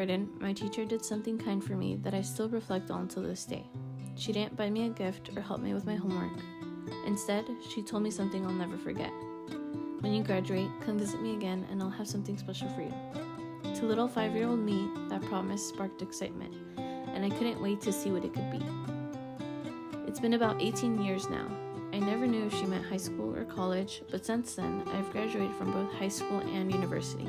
kindergarten, my teacher did something kind for me that I still reflect on to this day. She didn't buy me a gift or help me with my homework. Instead, she told me something I'll never forget. When you graduate, come visit me again and I'll have something special for you. To little 5-year-old me, that promise sparked excitement, and I couldn't wait to see what it could be. It's been about 18 years now. I never knew if she meant high school or college, but since then, I've graduated from both high school and university,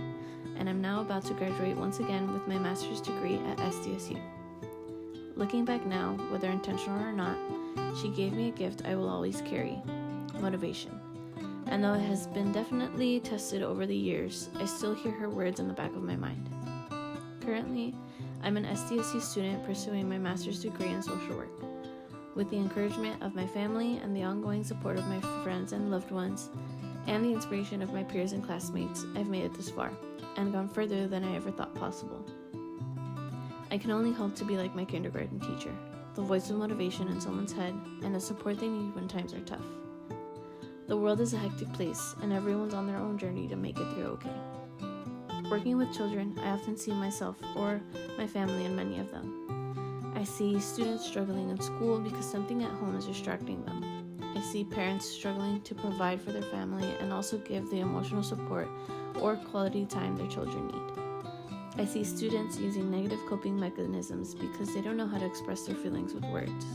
and I'm now about to graduate once again with my master's degree at SDSU. Looking back now, whether intentional or not, she gave me a gift I will always carry: motivation. And though it has been definitely tested over the years, I still hear her words in the back of my mind. Currently, I'm an SDSU student pursuing my master's degree in social work. With the encouragement of my family and the ongoing support of my friends and loved ones, and the inspiration of my peers and classmates, I've made it this far, and gone further than I ever thought possible. I can only hope to be like my kindergarten teacher, the voice of motivation in someone's head, and the support they need when times are tough. The world is a hectic place, and everyone's on their own journey to make it through okay. Working with children, I often see myself or my family in many of them. I see students struggling in school because something at home is distracting them. I see parents struggling to provide for their family and also give the emotional support or quality time their children need. I see students using negative coping mechanisms because they don't know how to express their feelings with words.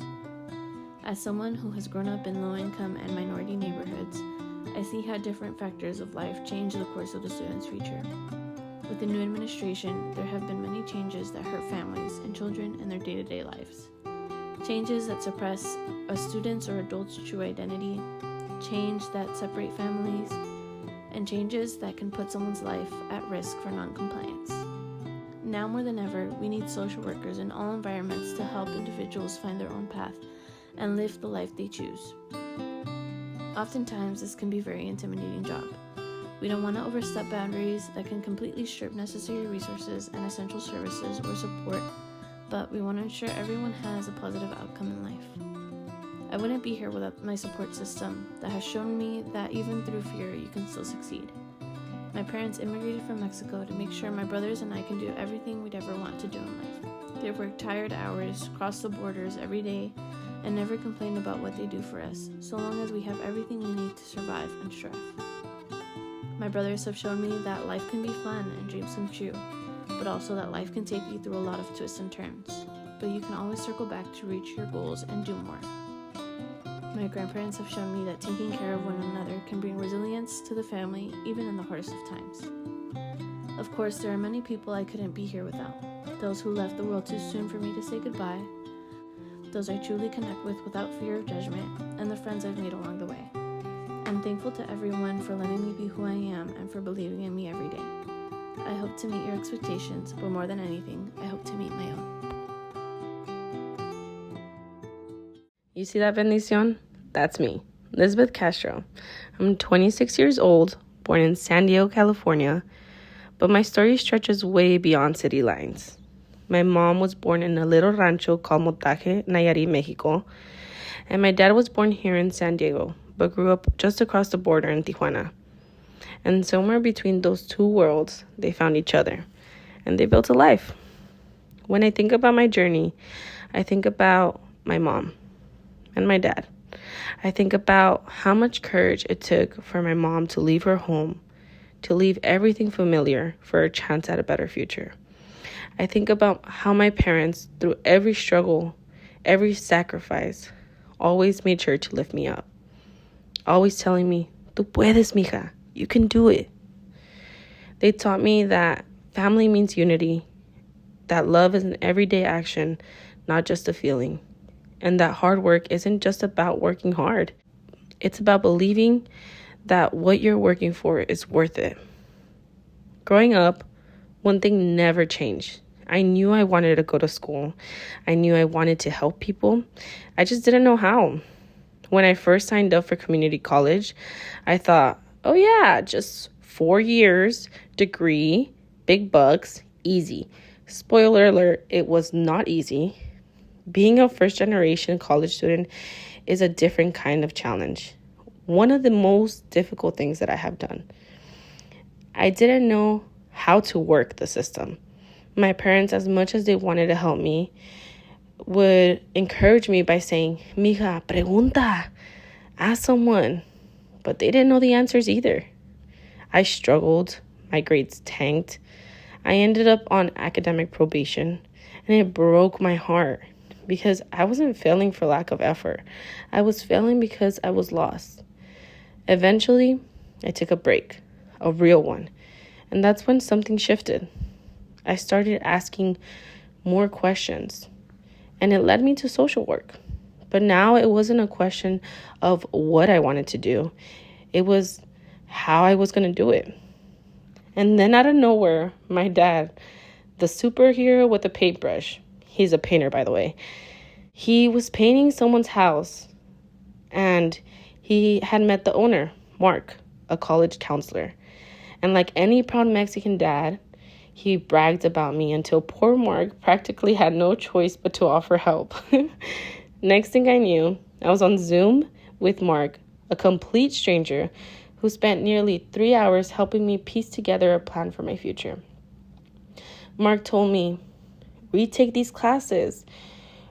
As someone who has grown up in low-income and minority neighborhoods, I see how different factors of life change the course of the student's future. With the new administration, there have been many changes that hurt families and children in their day-to-day lives. Changes that suppress a student's or adult's true identity, change that separate families, and changes that can put someone's life at risk for non-compliance. Now more than ever, we need social workers in all environments to help individuals find their own path and live the life they choose. Oftentimes, this can be a very intimidating job. We don't want to overstep boundaries that can completely strip necessary resources and essential services or support, but we want to ensure everyone has a positive outcome in life. I wouldn't be here without my support system that has shown me that even through fear, you can still succeed. My parents immigrated from Mexico to make sure my brothers and I can do everything we'd ever want to do in life. They've worked tired hours, crossed the borders every day, and never complained about what they do for us, so long as we have everything we need to survive and strive. My brothers have shown me that life can be fun and dreams come true, but also that life can take you through a lot of twists and turns, but you can always circle back to reach your goals and do more. My grandparents have shown me that taking care of one another can bring resilience to the family, even in the hardest of times. Of course, there are many people I couldn't be here without. Those who left the world too soon for me to say goodbye, those I truly connect with without fear of judgment, and the friends I've made along the way. I'm thankful to everyone for letting me be who I am and for believing in me every day. I hope to meet your expectations, but more than anything, I hope to meet my own. You see that bendición? That's me, Elizabeth Castro. I'm 26 years old, born in San Diego, California, but my story stretches way beyond city lines. My mom was born in a little rancho called Motaje, Nayarit, Mexico, and my dad was born here in San Diego, but grew up just across the border in Tijuana. And somewhere between those two worlds, they found each other, and they built a life. When I think about my journey, I think about my mom and my dad. I think about how much courage it took for my mom to leave her home, to leave everything familiar for a chance at a better future. I think about how my parents, through every struggle, every sacrifice, always made sure to lift me up. Always telling me, "Tú puedes, mija. You can do it." They taught me that family means unity, that love is an everyday action, not just a feeling, and that hard work isn't just about working hard. It's about believing that what you're working for is worth it. Growing up, one thing never changed. I knew I wanted to go to school. I knew I wanted to help people. I just didn't know how. When I first signed up for community college, I thought, oh yeah, just 4 years, degree, big bucks, easy. Spoiler alert, it was not easy. Being a first-generation college student is a different kind of challenge. One of the most difficult things that I have done. I didn't know how to work the system. My parents, as much as they wanted to help me, would encourage me by saying, Mija, pregunta, ask someone. But they didn't know the answers either. I struggled. My grades tanked. I ended up on academic probation, and it broke my heart because I wasn't failing for lack of effort. I was failing because I was lost. Eventually, I took a break, a real one, and that's when something shifted. I started asking more questions, and it led me to social work. But now it wasn't a question of what I wanted to do. It was how I was going to do it. And then out of nowhere, my dad, the superhero with a paintbrush, he's a painter, by the way, he was painting someone's house, and he had met the owner, Mark, a college counselor. And like any proud Mexican dad, he bragged about me until poor Mark practically had no choice but to offer help. Next thing I knew, I was on Zoom with Mark, a complete stranger who spent nearly 3 hours helping me piece together a plan for my future. Mark told me, retake these classes,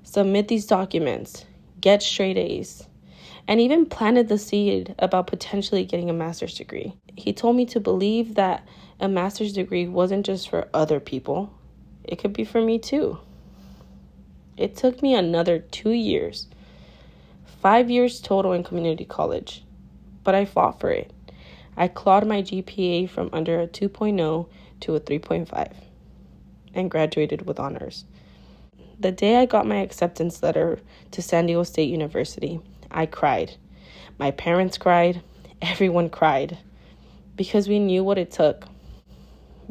submit these documents, get straight A's, and even planted the seed about potentially getting a master's degree. He told me to believe that a master's degree wasn't just for other people, it could be for me too. It took me another 2 years, 5 years total in community college, but I fought for it. I clawed my GPA from under a 2.0 to a 3.5 and graduated with honors. The day I got my acceptance letter to San Diego State University, I cried. My parents cried. Everyone cried because we knew what it took.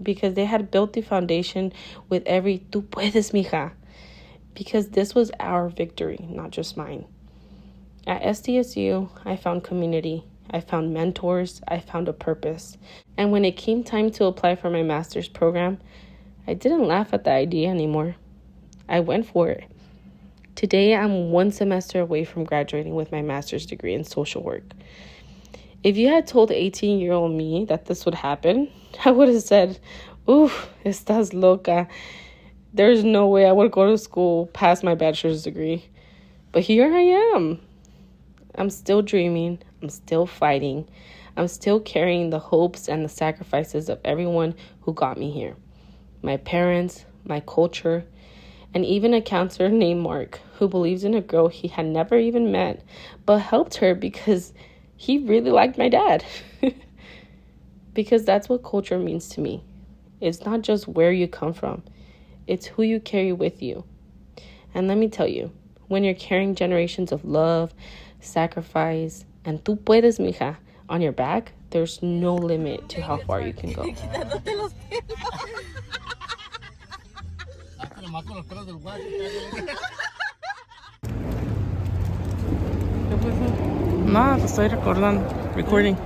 Because they had built the foundation with every "tú puedes, mija." Because this was our victory, not just mine. At SDSU, I found community. I found mentors. I found a purpose. And when it came time to apply for my master's program, I didn't laugh at the idea anymore. I went for it. Today, I'm 1 semester away from graduating with my master's degree in social work. If you had told 18-year-old me that this would happen, I would have said, "Oof, estás loca." There's no way I would go to school past my bachelor's degree. But here I am. I'm still dreaming. I'm still fighting. I'm still carrying the hopes and the sacrifices of everyone who got me here. My parents, my culture, and even a counselor named Mark, who believes in a girl he had never even met, but helped her because he really liked my dad. Because that's what culture means to me. It's not just where you come from. It's who you carry with you. And let me tell you, when you're carrying generations of love, sacrifice, and tú puedes, mija, on your back, there's no limit to how far you can go. No, te estoy recording.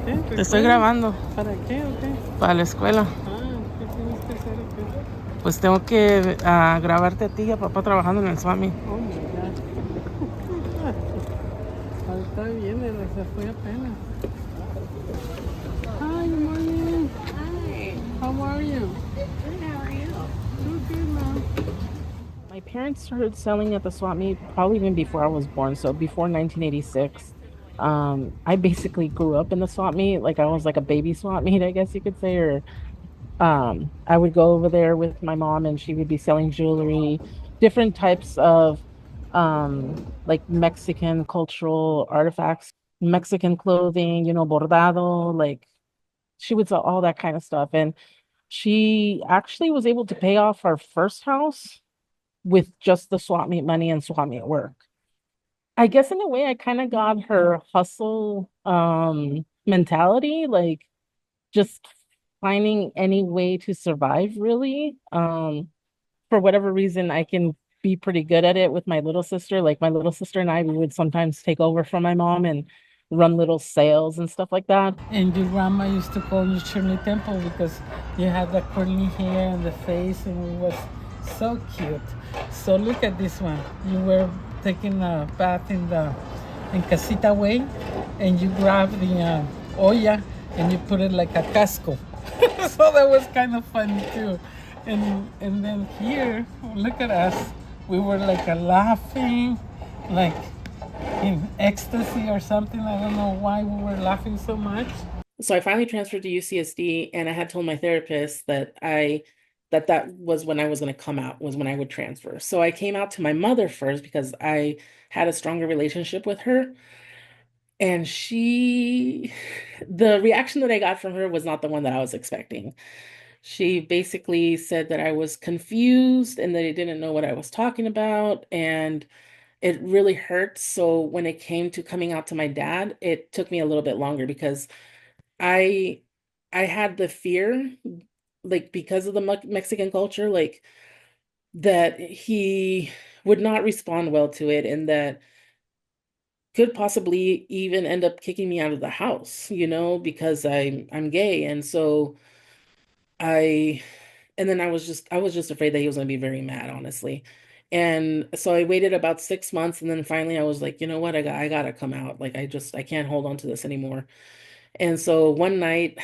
Te estoy grabando. ¿Para qué o qué? Para la escuela. ¿Qué tienes que hacer o qué? Pues tengo que grabarte a ti y a papá trabajando en el Swami. Oh my God. Está bien, se fue apenas. Hi, good morning. Hi. How are you? Good, how are you? Good, ma'am. My parents started selling at the swap meet probably even before I was born, so before 1986. I basically grew up in the swap meet, like I was like a baby swap meet, I guess you could say, or I would go over there with my mom and she would be selling jewelry, different types of like Mexican cultural artifacts, Mexican clothing, bordado, like she would sell all that kind of stuff. And she actually was able to pay off our first house with just the swap meet money and swap meet work. I guess in a way I kind of got her hustle mentality, like just finding any way to survive really. For whatever reason, I can be pretty good at it with my little sister. Like my little sister and I, we would sometimes take over from my mom and run little sales and stuff like that. And your grandma used to call you Shirley Temple because you had the curly hair and the face and it was so cute. So look at this one. You were taking a bath in Casita Way and you grabbed the olla and you put it like a casco. So that was kind of funny too. And then here, look at us. We were like laughing, like in ecstasy or something. I don't know why we were laughing so much. So I finally transferred to UCSD, and I had told my therapist that was when I was going to come out, was when I would transfer. So I came out to my mother first because I had a stronger relationship with her. And the reaction that I got from her was not the one that I was expecting. She basically said that I was confused and that I didn't know what I was talking about, and it really hurt. So when it came to coming out to my dad, it took me a little bit longer because I I had the fear, like because of the Mexican culture, like that he would not respond well to it, and that could possibly even end up kicking me out of the house, because I'm gay. And so I and then I was just afraid that he was going to be very mad, honestly. And so I waited about 6 months, and then finally I was like, you know what, I gotta come out. Like I can't hold on to this anymore. And so one night,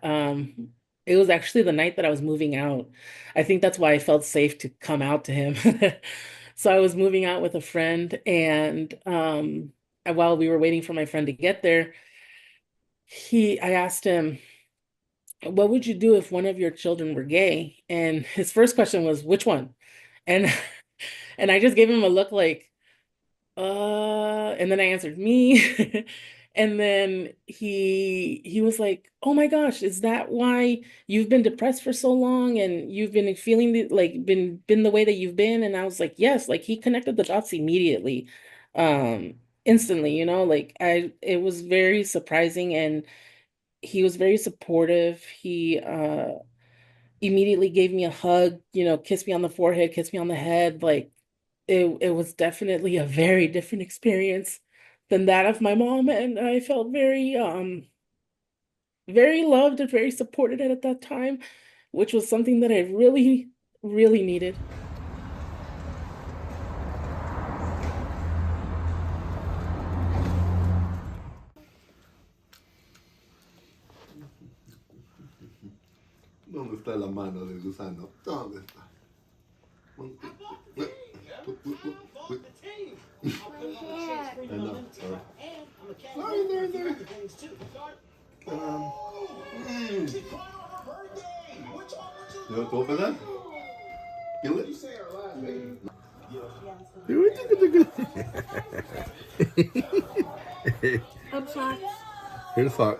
um, it was actually the night that I was moving out. I think that's why I felt safe to come out to him. So I was moving out with a friend, and while we were waiting for my friend to get there, I asked him, "What would you do if one of your children were gay?" And his first question was, "Which one?" And and I just gave him a look like, and then I answered me. And then he was like, "Oh my gosh, is that why you've been depressed for so long and you've been feeling been the way that you've been?" And I was like, "Yes." Like he connected the dots immediately, instantly, like it was very surprising, and he was very supportive. He immediately gave me a hug, kissed me on the forehead, kissed me on the head. Like it was definitely a very different experience than that of my mom, and I felt very loved and very supported at that time, which was something that I really, really needed. ¿Dónde está la mano del gusano? ¿Dónde está? I know. Sorry. Sorry, there. You want to open that? Feel it? Up socks. Here's sock.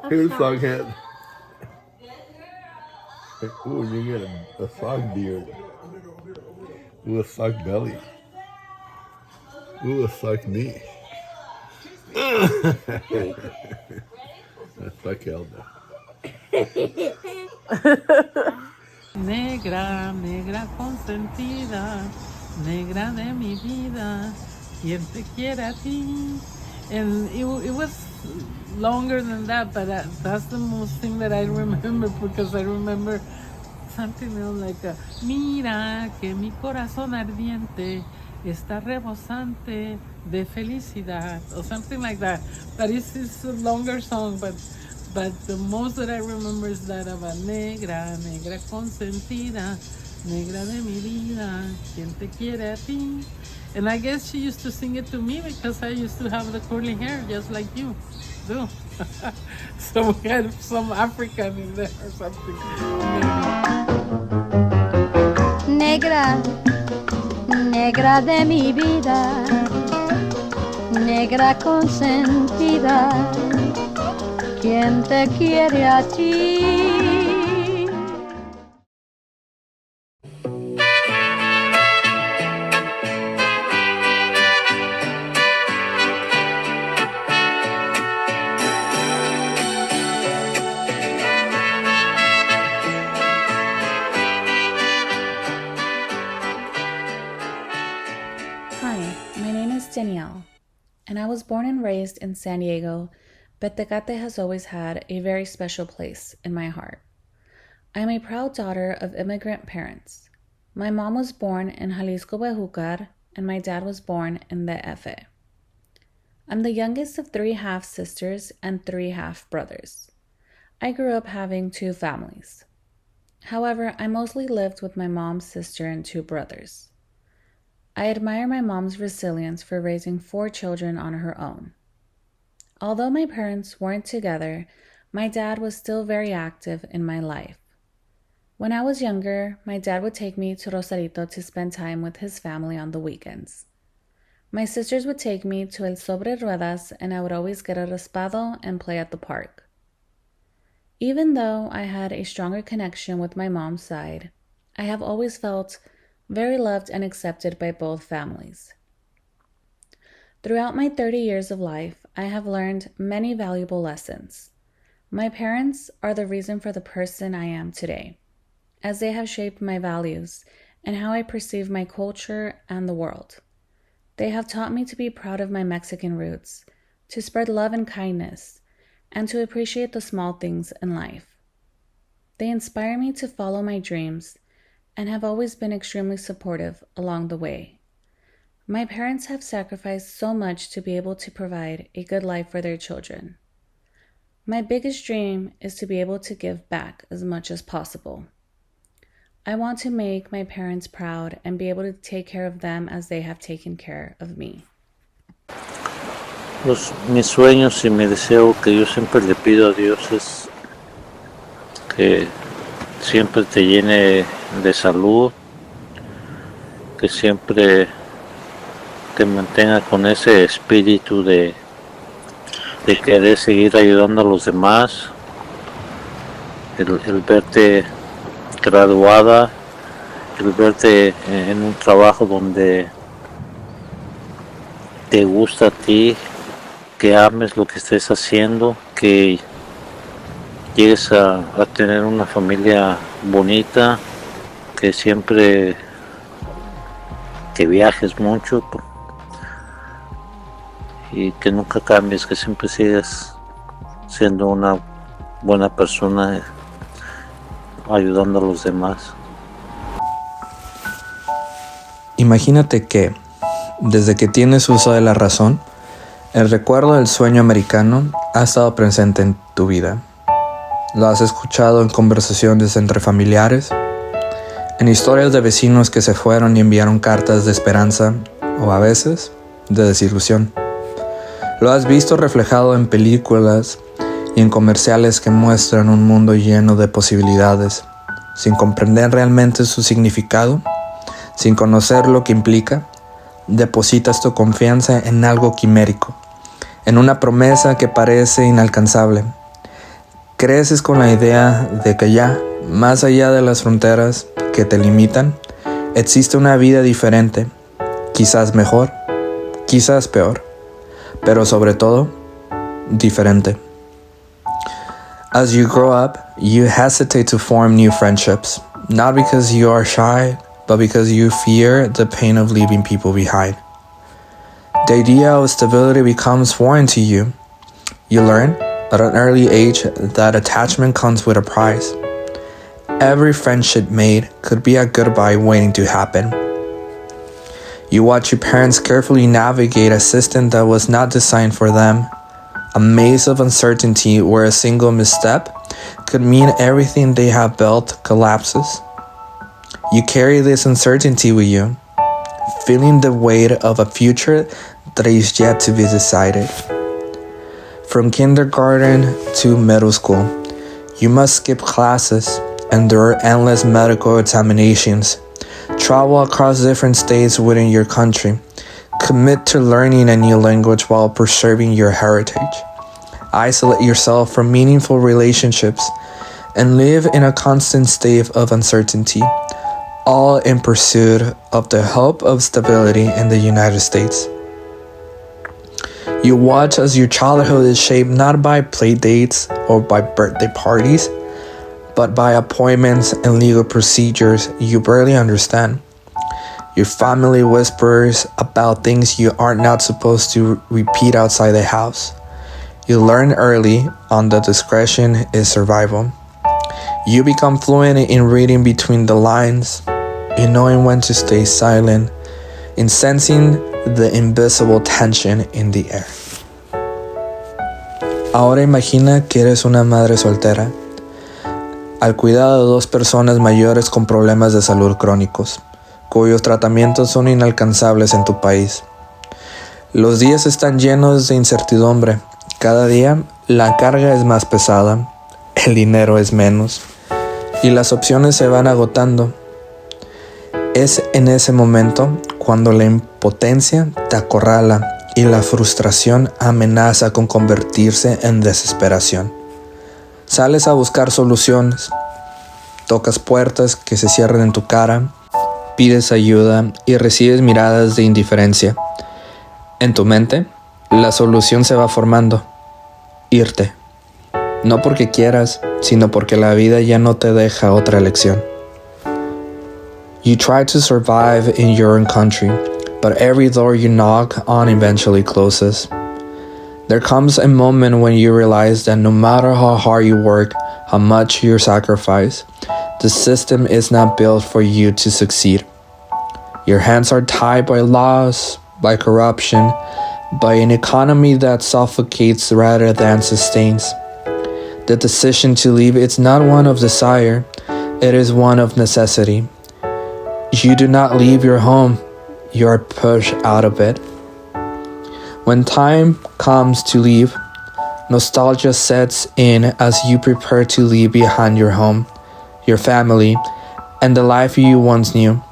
Here's sock head. Ooh, you get a sock beard. Ooh, a sock belly. Ooh, a sock knee. A sock elbow. Negra, negra consentida, negra de mi vida, quien te quiere a ti. And it was longer than that, but that's the most thing that I remember, because I remember something else like, mira que mi corazón ardiente está rebosante de felicidad, or something like that. But it's a longer song, but the most that I remember is that about negra, negra consentida, negra de mi vida, quien te quiere a ti. And I guess she used to sing it to me because I used to have the curly hair just like you do. So we had some African in there or something. Negra, negra de mi vida, negra consentida, ¿quién te quiere a ti? Hi, my name is Danielle, and I was born and raised in San Diego, but Tecate has always had a very special place in my heart. I am a proud daughter of immigrant parents. My mom was born in Jalisco, Bejucar, and my dad was born in the Efe. I'm the youngest of 3 half-sisters and 3 half-brothers. I grew up having 2 families. However, I mostly lived with my mom, sister, and 2 brothers. I admire my mom's resilience for raising 4 children on her own. Although my parents weren't together, my dad was still very active in my life. When I was younger, my dad would take me to Rosarito to spend time with his family on the weekends. My sisters would take me to El Sobre Ruedas, and I would always get a raspado and play at the park. Even though I had a stronger connection with my mom's side, I have always felt very loved and accepted by both families. Throughout my 30 years of life, I have learned many valuable lessons. My parents are the reason for the person I am today, as they have shaped my values and how I perceive my culture and the world. They have taught me to be proud of my Mexican roots, to spread love and kindness, and to appreciate the small things in life. They inspire me to follow my dreams and have always been extremely supportive along the way. My parents have sacrificed so much to be able to provide a good life for their children. My biggest dream is to be able to give back as much as possible. I want to make my parents proud and be able to take care of them as they have taken care of me. Mis sueños y mi deseo que yo siempre le pido a Dios es que siempre te llene de salud, que siempre te mantenga con ese espíritu de querer seguir ayudando a los demás, el verte graduada, el verte en un trabajo donde te gusta a ti, que ames lo que estés haciendo, que llegues a tener una familia bonita, que siempre que viajes mucho y que nunca cambies, que siempre sigas siendo una buena persona, ayudando a los demás. Imagínate que, desde que tienes uso de la razón, el recuerdo del sueño americano ha estado presente en tu vida. Lo has escuchado en conversaciones entre familiares, en historias de vecinos que se fueron y enviaron cartas de esperanza o a veces de desilusión. Lo has visto reflejado en películas y en comerciales que muestran un mundo lleno de posibilidades, sin comprender realmente su significado, sin conocer lo que implica. Depositas tu confianza en algo quimérico, en una promesa que parece inalcanzable. Creces con la idea de que ya, más allá de las fronteras que te limitan, existe una vida diferente, quizás mejor, quizás peor, pero sobre todo, diferente. As you grow up, you hesitate to form new friendships, not because you are shy, but because you fear the pain of leaving people behind. The idea of stability becomes foreign to you. You learn, at an early age, that attachment comes with a price. Every friendship made could be a goodbye waiting to happen. You watch your parents carefully navigate a system that was not designed for them, a maze of uncertainty where a single misstep could mean everything they have built collapses. You carry this uncertainty with you, feeling the weight of a future that is yet to be decided. From kindergarten to middle school, you must skip classes, endure endless medical examinations, travel across different states within your country, commit to learning a new language while preserving your heritage, isolate yourself from meaningful relationships, and live in a constant state of uncertainty, all in pursuit of the hope of stability in the United States. You watch as your childhood is shaped not by play dates or by birthday parties, but by appointments and legal procedures you barely understand. Your family whispers about things you are not supposed to repeat outside the house. You learn early on that discretion is survival. You become fluent in reading between the lines, in knowing when to stay silent, in sensing the invisible tension in the air. Ahora imagina que eres una madre soltera. al cuidado de 2 personas mayores con problemas de salud crónicos, cuyos tratamientos son inalcanzables en tu país. Los días están llenos de incertidumbre. Cada día la carga es más pesada, el dinero es menos y las opciones se van agotando. Es en ese momento cuando la impotencia te acorrala y la frustración amenaza con convertirse en desesperación. Sales a buscar soluciones, tocas puertas que se cierran en tu cara, pides ayuda y recibes miradas de indiferencia. En tu mente, la solución se va formando: irte. No porque quieras, sino porque la vida ya no te deja otra elección. You try to survive in your own country, but every door you knock on eventually closes. There comes a moment when you realize that no matter how hard you work, how much you sacrifice, the system is not built for you to succeed. Your hands are tied by laws, by corruption, by an economy that suffocates rather than sustains. The decision to leave is not one of desire, it is one of necessity. You do not leave your home, you are pushed out of it. When time comes to leave, nostalgia sets in as you prepare to leave behind your home, your family, and the life you once knew.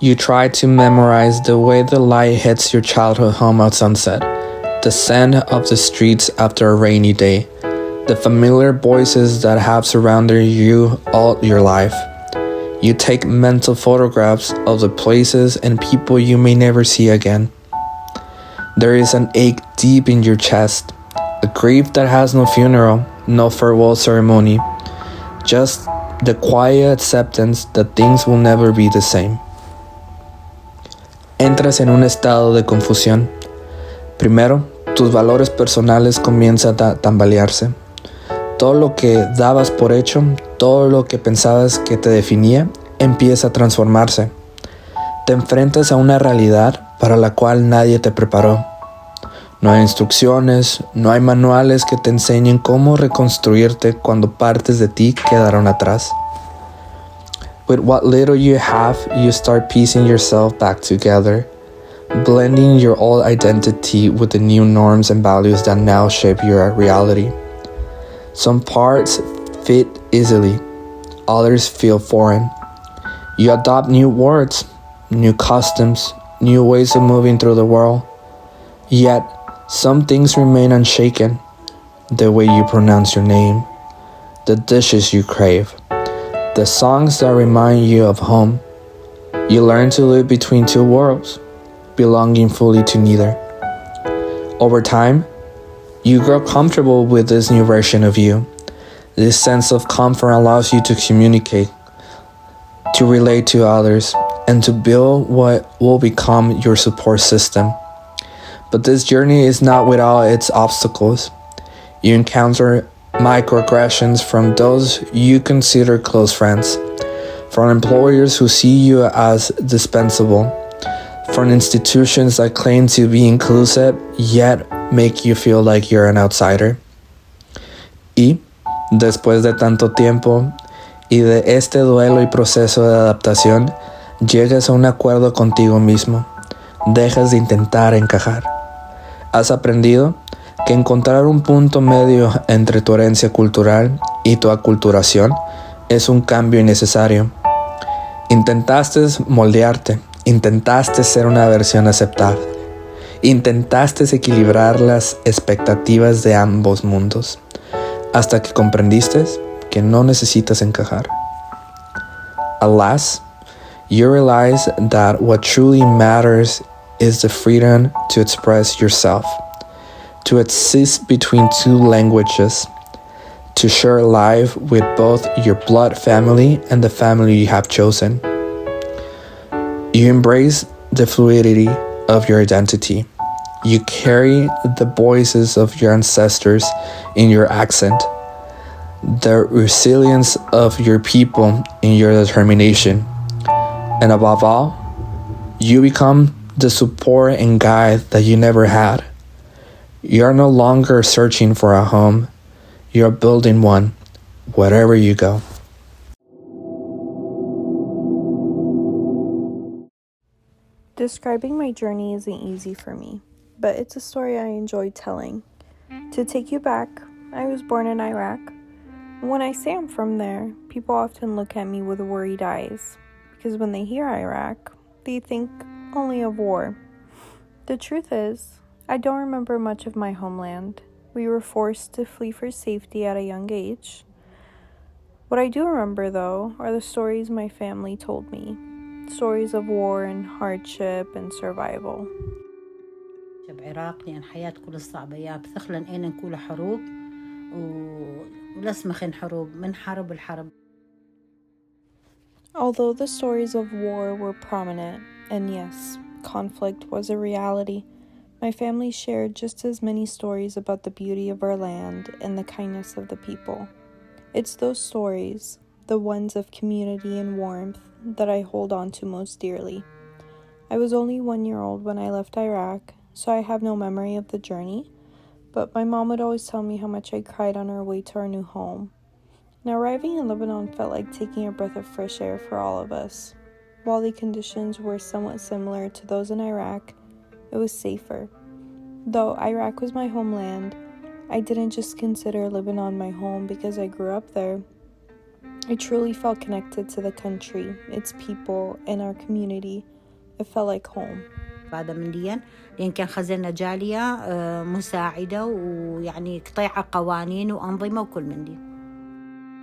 You try to memorize the way the light hits your childhood home at sunset, the scent of the streets after a rainy day, the familiar voices that have surrounded you all your life. You take mental photographs of the places and people you may never see again. There is an ache deep in your chest, a grief that has no funeral, no farewell ceremony, just the quiet acceptance that things will never be the same. Entras en un estado de confusión. Primero, tus valores personales comienzan a tambalearse. Todo lo que dabas por hecho, todo lo que pensabas que te definía, empieza a transformarse. Te enfrentas a una realidad para la cual nadie te preparó. No hay instrucciones, no hay manuales que te enseñen cómo reconstruirte cuando partes de ti quedaron atrás. With what little you have, you start piecing yourself back together, blending your old identity with the new norms and values that now shape your reality. Some parts fit easily, others feel foreign. You adopt new words, new customs, new ways of moving through the world. Yet, some things remain unshaken. The way you pronounce your name, the dishes you crave, the songs that remind you of home. You learn to live between two worlds, belonging fully to neither. Over time, you grow comfortable with this new version of you. This sense of comfort allows you to communicate, to relate to others, and to build what will become your support system. But this journey is not without its obstacles. You encounter microaggressions from those you consider close friends, from employers who see you as dispensable, from institutions that claim to be inclusive yet make you feel like you're an outsider. Y, después de tanto tiempo y de este duelo y proceso de adaptación, llegas a un acuerdo contigo mismo. Dejas de intentar encajar. Has aprendido que encontrar un punto medio entre tu herencia cultural y tu aculturación es un cambio innecesario. Intentaste moldearte, intentaste ser una versión aceptada, intentaste equilibrar las expectativas de ambos mundos, hasta que comprendiste que no necesitas encajar. Alas, you realize that what truly matters is the freedom to express yourself, to exist between two languages, to share life with both your blood family and the family you have chosen. You embrace the fluidity of your identity. You carry the voices of your ancestors in your accent, the resilience of your people in your determination, and above all, you become the support and guide that you never had. You are no longer searching for a home. You are building one, wherever you go. Describing my journey isn't easy for me, but it's a story I enjoy telling. To take you back, I was born in Iraq. When I say I'm from there, people often look at me with worried eyes, because when they hear Iraq, they think only of war. The truth is, I don't remember much of my homeland. We were forced to flee for safety at a young age. What I do remember, though, are the stories my family told me. Stories of war and hardship and survival. بعراق لأن حياة كل الصعبيات بثخلن إن نكون حروب ولسمخن حروب من حرب الحرب. Although the stories of war were prominent, and yes, conflict was a reality, my family shared just as many stories about the beauty of our land and the kindness of the people. It's those stories, the ones of community and warmth, that I hold on to most dearly. I was only 1 year old when I left Iraq, so I have no memory of the journey, but my mom would always tell me how much I cried on our way to our new home. Now, arriving in Lebanon felt like taking a breath of fresh air for all of us. While the conditions were somewhat similar to those in Iraq, it was safer. Though Iraq was my homeland, I didn't just consider Lebanon my home because I grew up there. I truly felt connected to the country, its people, and our community. It felt like home. بعد من ديان لأن كان خزننا جالية مساعدة ويعني قطيعة قوانين وأنظمة وكل من دي.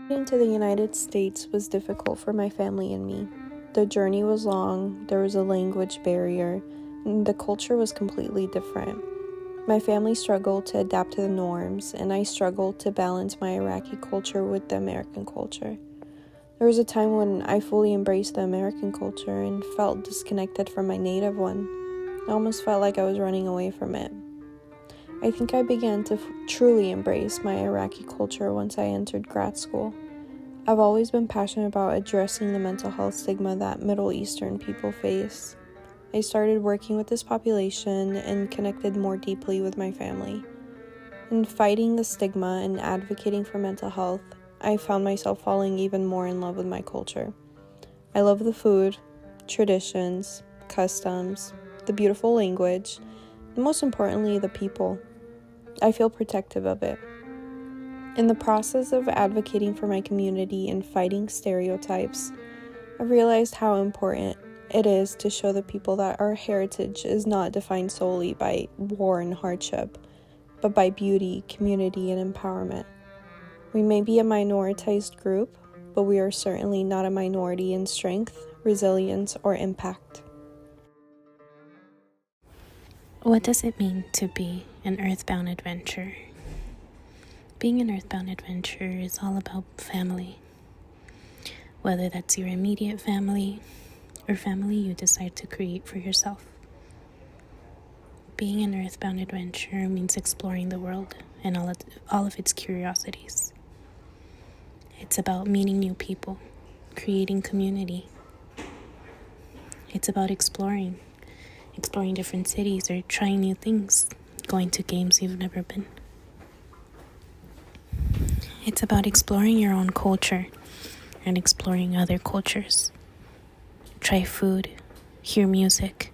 Moving to the United States was difficult for my family and me. The journey was long, there was a language barrier, and the culture was completely different. My family struggled to adapt to the norms, and I struggled to balance my Iraqi culture with the American culture. There was a time when I fully embraced the American culture and felt disconnected from my native one. I almost felt like I was running away from it. I think I began to truly embrace my Iraqi culture once I entered grad school. I've always been passionate about addressing the mental health stigma that Middle Eastern people face. I started working with this population and connected more deeply with my family. In fighting the stigma and advocating for mental health, I found myself falling even more in love with my culture. I love the food, traditions, customs, the beautiful language, and most importantly, the people. I feel protective of it. In the process of advocating for my community and fighting stereotypes, I've realized how important it is to show the people that our heritage is not defined solely by war and hardship, but by beauty, community, and empowerment. We may be a minoritized group, but we are certainly not a minority in strength, resilience, or impact. What does it mean to be an earthbound adventurer? Being an earthbound adventurer is all about family. Whether that's your immediate family or family you decide to create for yourself. Being an earthbound adventurer means exploring the world and all of its curiosities. It's about meeting new people, creating community. It's about exploring different cities or trying new things, going to games you've never been. It's about exploring your own culture and exploring other cultures. Try food, hear music.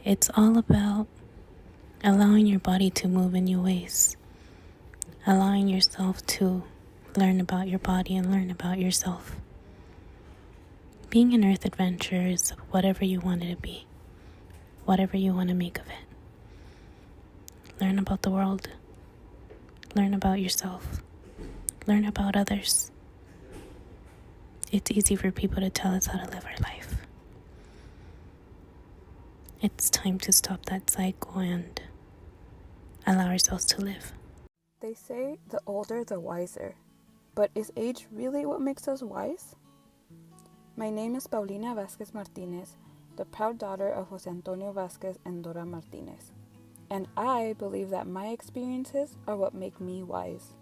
It's all about allowing your body to move in new ways, allowing yourself to learn about your body and learn about yourself. Being an earth adventurer is whatever you want it to be, whatever you want to make of it. Learn about the world, learn about yourself, learn about others. It's easy for people to tell us how to live our life. It's time to stop that cycle and allow ourselves to live. They say the older the wiser, but is age really what makes us wise? My name is Paulina Vázquez Martinez, the proud daughter of Jose Antonio Vázquez and Dora Martinez, and I believe that my experiences are what make me wise.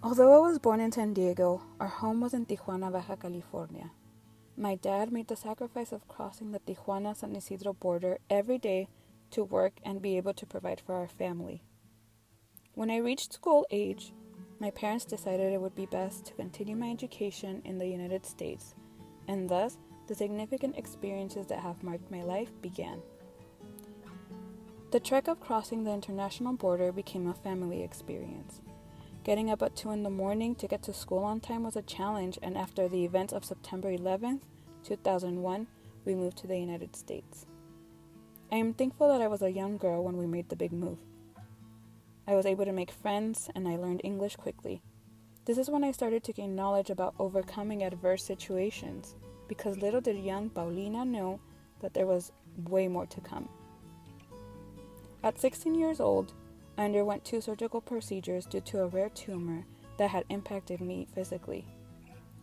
Although I was born in San Diego, our home was in Tijuana, Baja California. My dad made the sacrifice of crossing the Tijuana-San Isidro border every day to work and be able to provide for our family. When I reached school age, my parents decided it would be best to continue my education in the United States, and thus the significant experiences that have marked my life began. The trek of crossing the international border became a family experience. Getting up at 2 in the morning to get to school on time was a challenge, and after the events of September 11th, 2001, we moved to the United States. I am thankful that I was a young girl when we made the big move. I was able to make friends, and I learned English quickly. This is when I started to gain knowledge about overcoming adverse situations, because little did young Paulina know that there was way more to come. At 16 years old, I underwent 2 surgical procedures due to a rare tumor that had impacted me physically.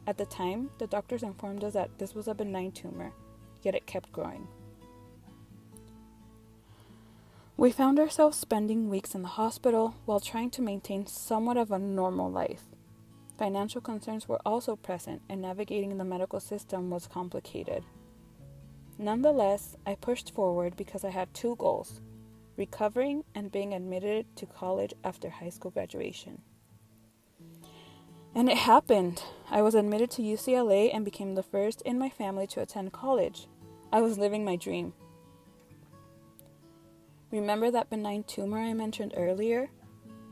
At the time, the doctors informed us that this was a benign tumor, yet it kept growing. We found ourselves spending weeks in the hospital while trying to maintain somewhat of a normal life. Financial concerns were also present, and navigating the medical system was complicated. Nonetheless, I pushed forward because I had 2 goals: recovering and being admitted to college after high school graduation. And it happened. I was admitted to UCLA and became the first in my family to attend college. I was living my dream. Remember that benign tumor I mentioned earlier?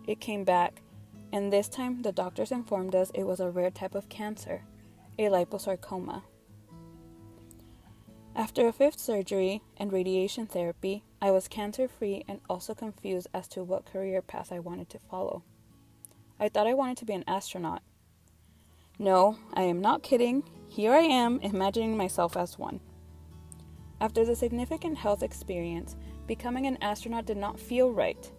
It came back, and this time the doctors informed us it was a rare type of cancer, a liposarcoma. After a 5th surgery and radiation therapy, I was cancer-free and also confused as to what career path I wanted to follow. I thought I wanted to be an astronaut. No, I am not kidding. Here I am, imagining myself as one. After the significant health experience, becoming an astronaut did not feel right,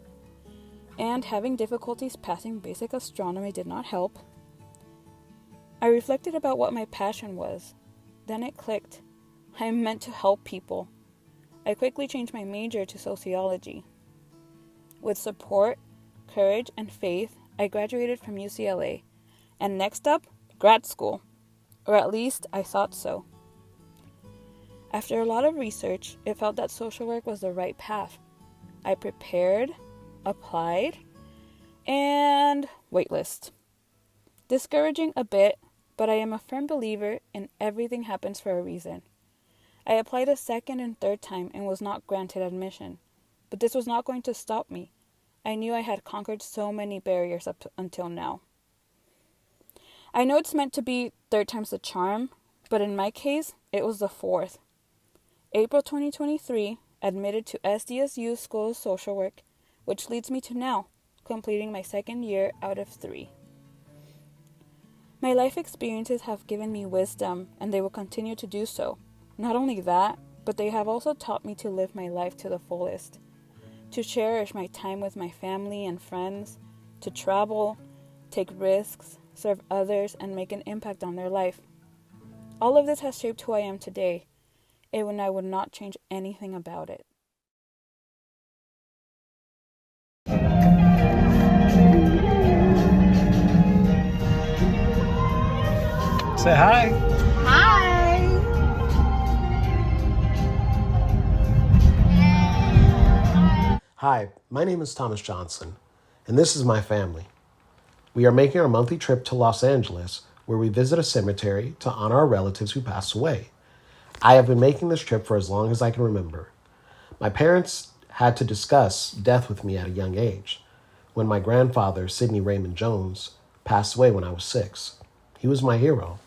and having difficulties passing basic astronomy did not help. I reflected about what my passion was. Then it clicked. I am meant to help people. I quickly changed my major to sociology. With support, courage, and faith, I graduated from UCLA. And next up, grad school. Or at least I thought so. After a lot of research, it felt that social work was the right path. I prepared, applied, and waitlist. Discouraging a bit, but I am a firm believer in everything happens for a reason. I applied a 2nd and 3rd time and was not granted admission. But this was not going to stop me. I knew I had conquered so many barriers up until now. I know it's meant to be 3rd time's the charm, but in my case, it was the 4th. April 2023, admitted to SDSU School of Social Work, which leads me to now, completing my 2nd year out of 3. My life experiences have given me wisdom, and they will continue to do so. Not only that, but they have also taught me to live my life to the fullest, to cherish my time with my family and friends, to travel, take risks, serve others, and make an impact on their life. All of this has shaped who I am today, and I would not change anything about it. Say hi. Hi. Hi, my name is Thomas Johnson, and this is my family. We are making our monthly trip to Los Angeles, where we visit a cemetery to honor our relatives who passed away. I have been making this trip for as long as I can remember. My parents had to discuss death with me at a young age, when my grandfather, Sidney Raymond Jones, passed away when I was 6. He was my hero.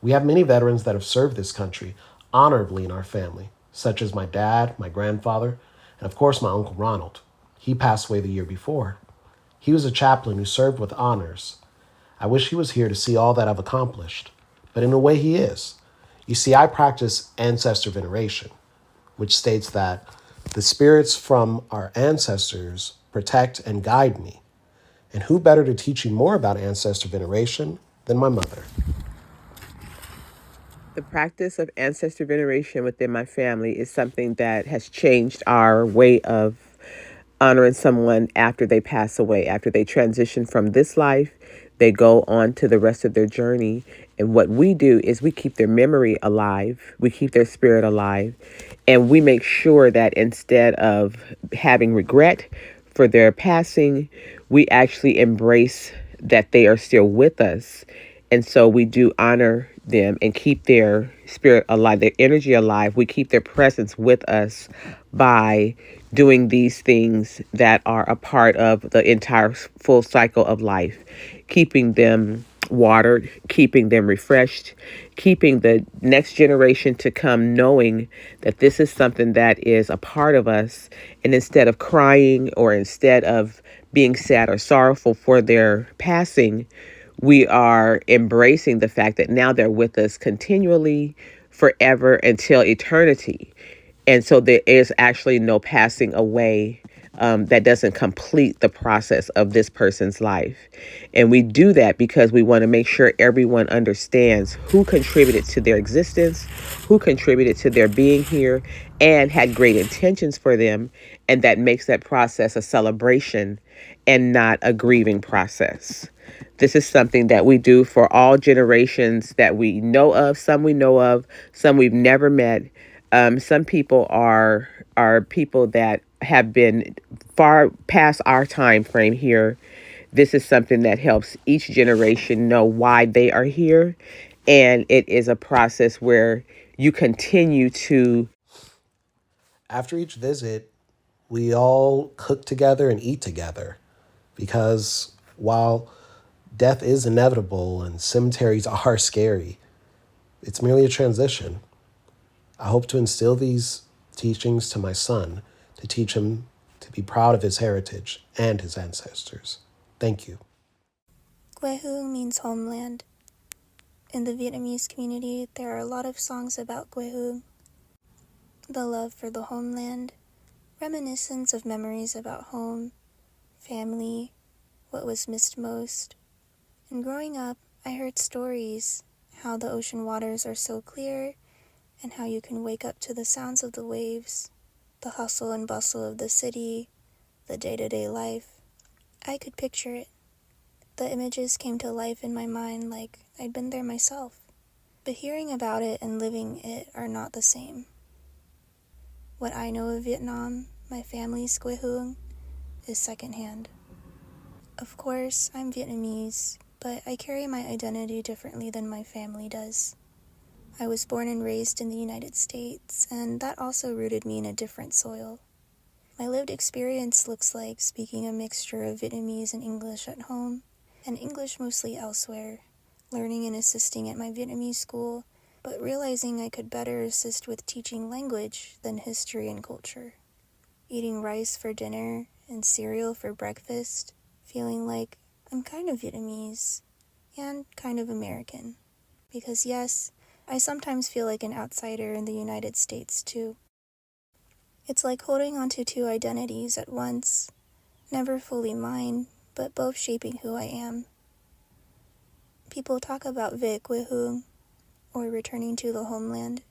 We have many veterans that have served this country honorably in our family, such as my dad, my grandfather, and of course my Uncle Ronald. He passed away the year before. He was a chaplain who served with honors. I wish he was here to see all that I've accomplished, but in a way he is. You see, I practice ancestor veneration, which states that the spirits from our ancestors protect and guide me. And who better to teach you more about ancestor veneration than my mother? The practice of ancestor veneration within my family is something that has changed our way of honoring someone after they pass away. After they transition from this life, they go on to the rest of their journey. And what we do is we keep their memory alive. We keep their spirit alive. And we make sure that instead of having regret for their passing, we actually embrace that they are still with us. And so we do honor them and keep their spirit alive, their energy alive. We keep their presence with us by doing these things that are a part of the entire full cycle of life, keeping them watered, keeping them refreshed, keeping the next generation to come knowing that this is something that is a part of us. And instead of crying or instead of being sad or sorrowful for their passing, we are embracing the fact that now they're with us continually, forever, until eternity. And so there is actually no passing away that doesn't complete the process of this person's life. And we do that because we want to make sure everyone understands who contributed to their existence, who contributed to their being here, and had great intentions for them. And that makes that process a celebration and not a grieving process. This is something that we do for all generations that we know of, some we've never met. Some people are people that have been far past our time frame here. This is something that helps each generation know why they are here. And it is a process where you continue to. After each visit, we all cook together and eat together because while death is inevitable and cemeteries are scary, it's merely a transition. I hope to instill these teachings to my son to teach him to be proud of his heritage and his ancestors. Thank you. Quê means homeland. In the Vietnamese community, there are a lot of songs about Quê, the love for the homeland, reminiscence of memories about home, family, what was missed most. And growing up, I heard stories, how the ocean waters are so clear, and how you can wake up to the sounds of the waves, the hustle and bustle of the city, the day-to-day life. I could picture it. The images came to life in my mind like I'd been there myself. But hearing about it and living it are not the same. What I know of Vietnam, my family's Quê Hương, is secondhand. Of course, I'm Vietnamese, but I carry my identity differently than my family does. I was born and raised in the United States, and that also rooted me in a different soil. My lived experience looks like speaking a mixture of Vietnamese and English at home, and English mostly elsewhere, learning and assisting at my Vietnamese school, but realizing I could better assist with teaching language than history and culture. Eating rice for dinner and cereal for breakfast, feeling like I'm kind of Vietnamese and kind of American. Because yes, I sometimes feel like an outsider in the United States too. It's like holding onto two identities at once, never fully mine, but both shaping who I am. People talk about về quê hương, or returning to the homeland.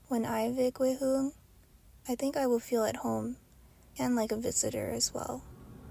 When I về quê hương, I think I will feel at home, and like a visitor as well.